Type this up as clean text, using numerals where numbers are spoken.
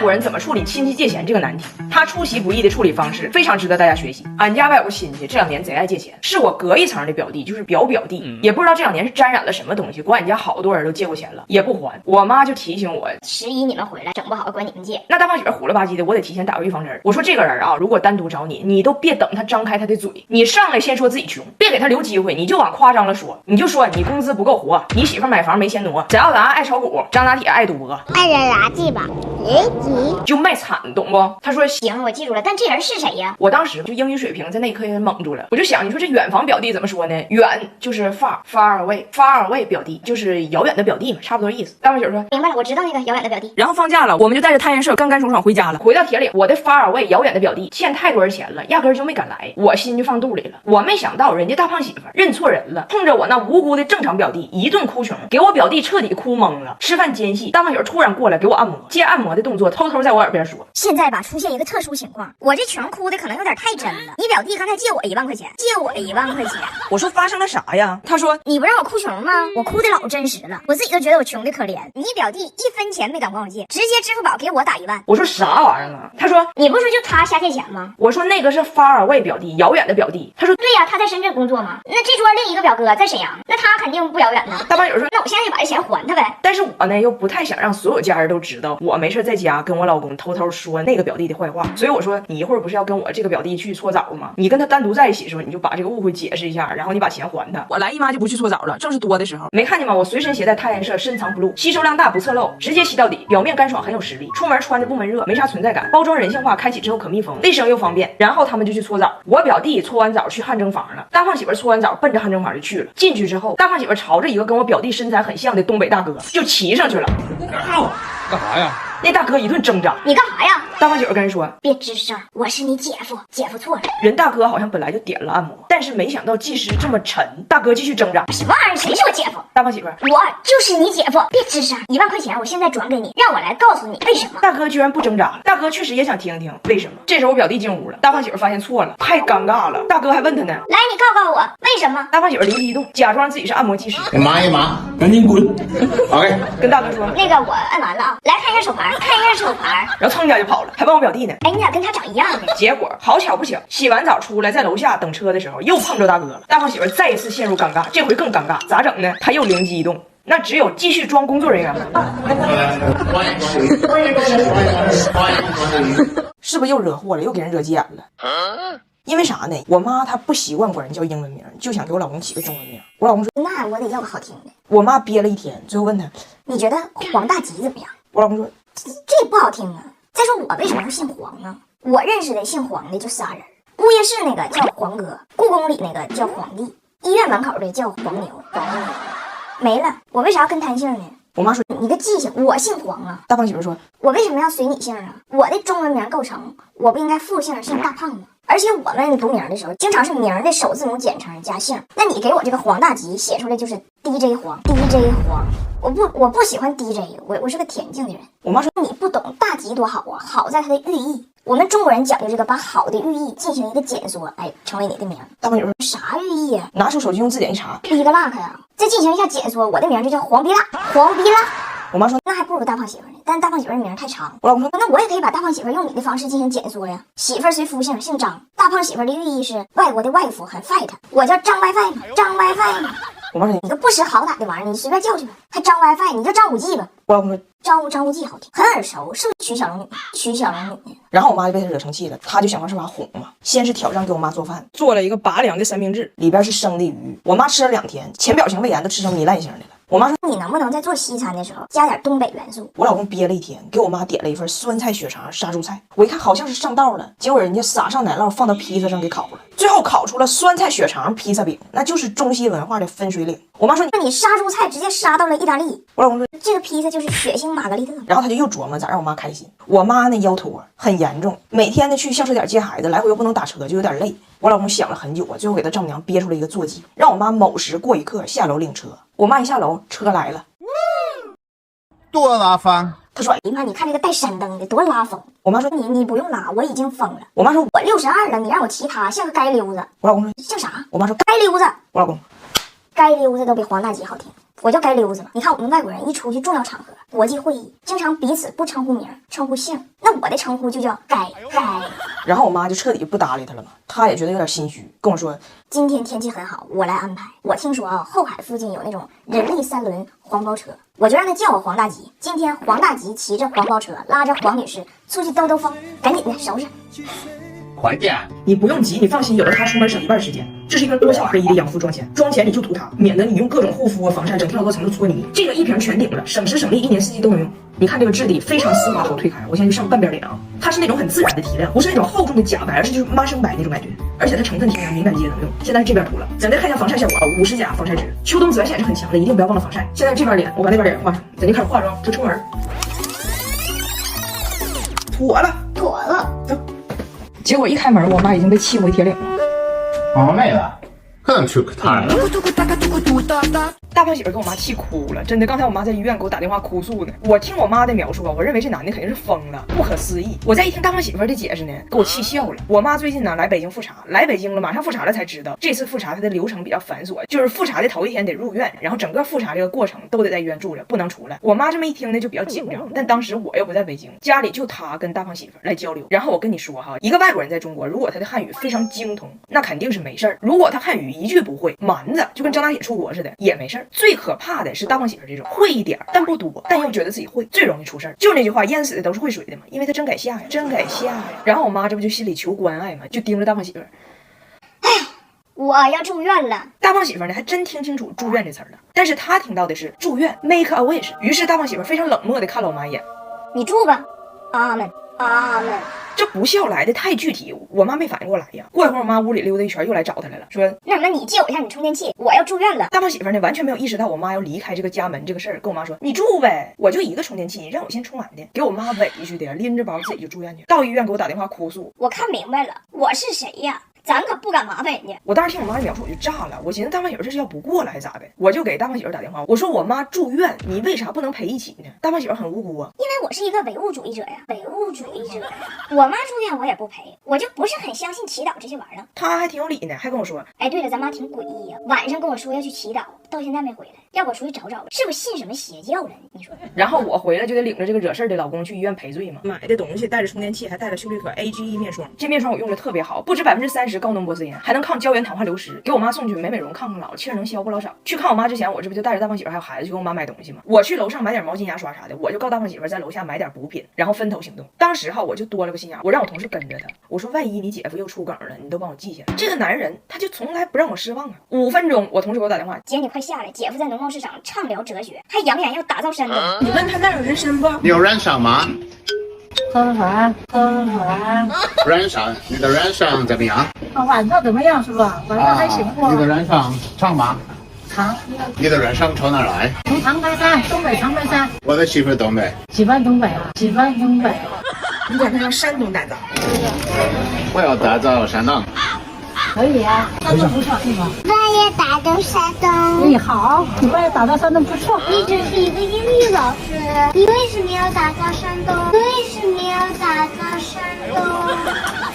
外国人怎么处理亲戚借钱这个难题，他出其不意的处理方式非常值得大家学习。俺家外有个亲戚，这2年贼爱借钱，是我隔一层的表弟，就是表弟，也不知道这2年是沾染了什么东西，管俺家好多人都借过钱了，也不还。我妈就提醒我11你们回来，整不好管你们借。那大胖媳妇虎了吧唧的，我得提前打个预防针。我说这个人啊，如果单独找你，你都别等他张开他的嘴，你上来先说自己穷，别给他留机会，你就往夸张了说，你就说你工资不够活，你媳妇买房没钱挪，翟耀达爱炒股，张大铁爱赌博，爱人垃圾吧，就卖惨，懂不？他说行，我记住了，但这人是谁呀？我当时就英语水平在那一刻也蒙住了，我就想，你说这远房表弟怎么说呢？远就是 far away 表弟就是遥远的表弟嘛，差不多意思。大胖媳妇说明白了，我知道那个遥远的表弟。然后放假了，我们就带着探险社干干爽爽回家了。回到铁岭，我的 far away 遥远的表弟欠太多人钱了，压根就没敢来，我心就放肚里了。我没想到人家大胖媳妇认错人了，冲着我那无辜的正常表弟一顿哭穷，给我表弟彻底哭懵了。吃饭间隙，大胖媳妇突然过来给我按摩，接按摩的动作偷偷在我耳边说：“现在吧，出现一个特殊情况，我这穷哭的可能有点太真了。你表弟刚才借我1万块钱，借我1万块钱。我说发生了啥呀？他说你不让我哭穷吗？我哭的老真实了，我自己都觉得我穷的可怜。你表弟1分钱没敢管我借，直接支付宝给我打1万。我说啥玩意儿啊？他说你不是说就他瞎借钱吗？我说那个是 far away 表弟，遥远的表弟。他说对呀，他在深圳工作嘛。那这桌另一个表哥在沈阳，那他肯定不遥远呢。大胖媳妇说那我现在就把这钱还他呗。但是我呢又不太想让所有家人都知道我没事在家跟我老公偷偷说那个表弟的坏话，所以我说你一会儿不是要跟我这个表弟去搓澡吗？你跟他单独在一起的时候，你就把这个误会解释一下，然后你把钱还他。我来姨妈就不去搓澡了，正是多的时候，没看见吗？我随身携带太阳社，深藏不露，吸收量大不侧漏，直接吸到底，表面干爽很有实力，出门穿着不闷热，没啥存在感，包装人性化，开启之后可密封，卫生又方便。然后他们就去搓澡，我表弟搓完澡去汗蒸房了，大胖媳妇搓完澡奔着汗蒸房就去了。进去之后，大胖媳妇朝着一个跟我表弟身材很像的东北大哥就骑上去了。干啥呀？那大哥一顿挣扎，你干啥呀？大胖媳妇跟人说别吱声，我是你姐夫，姐夫错了。人大哥好像本来就点了按摩，但是没想到技师这么沉，大哥继续挣扎。什么玩意儿？谁是我姐夫？大胖媳妇，我就是你姐夫，别吱声。1万块钱我现在转给你，让我来告诉你为什么。大哥居然不挣扎了，大哥确实也想听听为什么。这时候我表弟进屋了，大胖媳妇发现错了，太尴尬了。大哥还问他呢，来，你告诉我为什么？大胖媳妇灵机一动，假装自己是按摩技师。妈呀妈，赶紧滚！OK，跟大哥说那个我按完了啊，来看一下手牌，看一下手牌。然后蹭家就跑了，还问我表弟呢。哎，你俩跟他长一样呢。结果好巧不巧，洗完澡出来在楼下等车的时候又碰着大哥了。大胖媳妇再一次陷入尴尬，这回更尴尬，咋整呢？他又灵机一动，那只有继续装工作人员了。是不是又惹祸了？又给人惹急眼了？因为啥呢？我妈她不习惯管人叫英文名，就想给我老公起个中文名。我老公说那我得要个好听的。我妈憋了一天，最后问他你觉得黄大吉怎么样？我老公说这不好听啊。再说我为什么要姓黄呢？我认识的姓黄的就仨人，物业室那个叫黄哥，故宫里那个叫皇帝，医院门口的叫黄牛，没了。我为啥要跟他姓呢？我妈说你个记性，我姓黄啊。大胖媳妇说我为什么要随你姓啊？我的中文名构成，我不应该复姓姓大胖吗？而且我们读名的时候，经常是名的首字母简称加姓。那你给我这个黄大吉写出来就是 DJ 黄。我不喜欢 DJ， 我是个恬静的人。我妈说你不懂大吉多好啊，好在它的寓意。我们中国人讲究这个，把好的寓意进行一个减缩，哎，成为你的名。大胖媳妇啥寓意呀？拿出手机用字典一查，逼个 luck 呀，再进行一下减缩，我的名就叫黄逼辣，黄逼辣。我妈说那还不如大胖媳妇呢，但大胖媳妇的名太长。我老公说那我也可以把大胖媳妇用你的方式进行减缩呀。媳妇随夫姓，姓张。大胖媳妇的寓意是外国的外夫，很 fight。我叫张 WiFi 嘛，张 WiFi 嘛。我妈说你个不识好歹的玩意儿，你随便叫去吧。还张 WiFi，你叫张无忌吧。我老公说张无忌好听，很耳熟，是不是曲小龙女？曲小龙女。然后我妈就被他惹生气了，他就想方设法哄嘛。先是挑战给我妈做饭，做了一个拔凉的三明治，里边是生的鱼。我妈吃了2天，浅表性胃炎都吃成糜烂型的了。我妈说你能不能在做西餐的时候加点东北元素？我老公憋了一天，给我妈点了一份酸菜血肠杀猪菜。我一看好像是上道了，结果人家撒上奶酪放到披萨上给烤了，最后烤出了酸菜血肠披萨饼，那就是中西文化的分水岭。我妈说那你杀猪菜直接杀到了意大利。我老公说这个披萨就是血腥玛格丽特。然后他就又琢磨咋让我妈开心。我妈那腰托很严重，每天呢去校车点接孩子，来回又不能打车，就有点累。我老公想了很久啊，最后给他丈母娘憋出了一个坐骑，让我妈某时过一刻下楼领车。我妈一下楼，车来了，多拉风。他说姨妈，你看这个带山灯的多拉风。我妈说你不用拉，我已经疯了。我妈说我62了，你让我骑它像个街溜子。我老公说像啥？我妈说街溜子。我老公街溜子都比黄大吉好听。我叫街溜子嘛。你看我们外国人一出去重要场合、国际会议，经常彼此不称呼名，称呼姓。那我的称呼就叫该。然后我妈就彻底不搭理他了嘛，她也觉得有点心虚，跟我说今天天气很好，我来安排。我听说啊，后海附近有那种人力3轮黄包车，我就让他叫我黄大吉。今天黄大吉骑着黄包车，拉着黄女士出去兜兜风，赶紧的收拾。快点！你不用急，你放心，有了它出门省1半时间。这是一瓶多效合一的养肤妆前，妆前你就涂它，免得你用各种护肤啊、防晒整跳多层的搓泥。这个一瓶全顶了，省时省力，1年4季都能用。你看这个质地非常丝滑好推开，我现在就上半边脸啊，它是那种很自然的提亮，不是那种厚重的假白，而是就是妈生白那种感觉。而且它成分天然，敏感肌也能用。现在这边涂了，咱再看一下防晒效果啊，50加防晒值，秋冬紫外线是很强的，一定不要忘了防晒。现在这边脸，我把那边脸画上，咱就开始化妆，就出门。妥了，走。结果一开门，我妈已经被气回铁岭了。好妹子，可能去他了。大胖媳妇给我妈气哭了，真的。刚才我妈在医院给我打电话哭诉呢。我听我妈的描述啊，我认为这男的肯定是疯了，不可思议。我再一听大胖媳妇的解释呢，给我气笑了。我妈最近呢来北京复查，来北京了，马上复查了才知道，这次复查它的流程比较繁琐，就是复查的头一天得入院，然后整个复查这个过程都得在医院住着，不能出来。我妈这么一听呢就比较紧张，但当时我又不在北京，家里就她跟大胖媳妇来交流。然后我跟你说哈，一个外国人在中国，如果他的汉语非常精通，那肯定是没事儿；如果他汉语一句不会，蛮子就跟张大姐出国似的，也没事儿。最可怕的是大胖媳妇这种会一点但不多，但又觉得自己会，最容易出事儿。就那句话，淹死的都是会水的嘛，因为他真该下呀，真该下呀。然后我妈这不就心里求关爱嘛，就盯着大胖媳妇。我要住院了。大胖媳妇呢还真听清楚住院这词儿了，但是她听到的是住院 make a wish。于是大胖媳妇非常冷漠的看了我妈一眼，你住吧，阿门阿门。这不孝来的太具体，我妈没反应过来呀。过一会儿我妈屋里溜达一圈又来找她来了，说那什么你借我一下你充电器，我要住院了。大胖媳妇呢完全没有意识到我妈要离开这个家门这个事儿，跟我妈说你住呗，我就一个充电器，你让我先充完的。给我妈委屈的呀，拎着包自己就住院去，到医院给我打电话哭诉。我看明白了，我是谁呀？咱可不敢麻烦人家。我当时听我妈的描述我就炸了，我寻思大胖媳妇这是要不过了还是咋的？我就给大胖媳妇打电话，我说我妈住院，你为啥不能陪一起呢？大胖媳妇很无辜啊，因为我是一个唯物主义者呀，唯物主义者。我妈住院我也不陪，我就不是很相信祈祷这些玩意儿。她还挺有理呢，还跟我说，哎，对了，咱妈挺诡异呀，晚上跟我说要去祈祷，到现在没回来，要我出去找找，是不是信什么邪教了？你说？然后我回来就得领着这个惹事的老公去医院赔罪嘛，买的东西带着充电器，还带了秀丽可 AGE 面霜，这面霜我用着特别好，不止30%高浓波斯因，还能抗胶原糖化流失，给我妈送去美容抗老，气儿能消不老少。去看我妈之前，我这不就带着大胖媳妇还有孩子去给我妈买东西吗？我去楼上买点毛巾牙刷啥的，我就告大胖媳妇在楼下买点补品，然后分头行动。当时哈我就多了个心眼，我让我同事跟着他，我说万一你姐夫又出梗了，你都帮我记下来。这个男人他就从来不让我失望啊。5分钟，我同事给我打电话，姐你快下来，姐夫在农贸市场畅聊哲学，还扬言要打造山东。你问他那有人参不？你有燃烧吗？喝啥？燃烧，你的燃烧怎么样？晚上怎么样是吧？晚上还行不？你的燃烧长吗？长。你的燃烧从哪来？从长白山，东北长白山。我的媳妇东北。喜欢东北啊，喜欢东北。你把他让山东打造。我要打造山东。可以啊，山东不错是吧？我也打造山东。你好，你把打造山东不错。你只是一个英语老师，你为什么要打造山东？为什么要打造山东？